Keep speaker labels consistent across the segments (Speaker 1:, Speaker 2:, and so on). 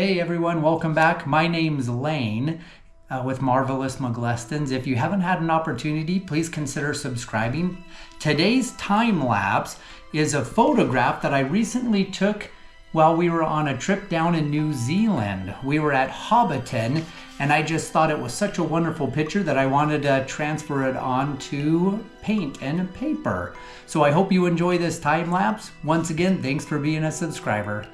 Speaker 1: Hey everyone, welcome back. My name's Lane with Marvelous McGlestons. If you haven't had an opportunity, please consider subscribing. Today's time lapse is a photograph that I recently took while we were on a trip down in New Zealand. We were at Hobbiton, and I just thought it was such a wonderful picture that I wanted to transfer it onto paint and paper. So I hope you enjoy this time lapse. Once again, thanks for being a subscriber.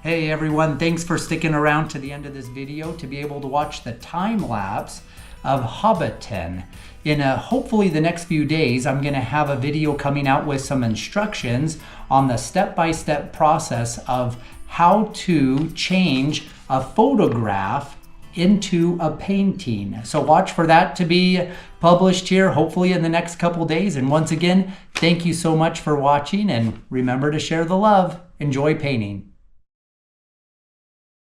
Speaker 1: Hey everyone, thanks for sticking around to the end of this video to be able to watch the time lapse of Hobbiton. In hopefully the next few days, I'm going to have a video coming out with some instructions on the step-by-step process of how to change a photograph into a painting. So watch for that to be published here, hopefully in the next couple days. And once again, thank you so much for watching, and remember to share the love. Enjoy painting.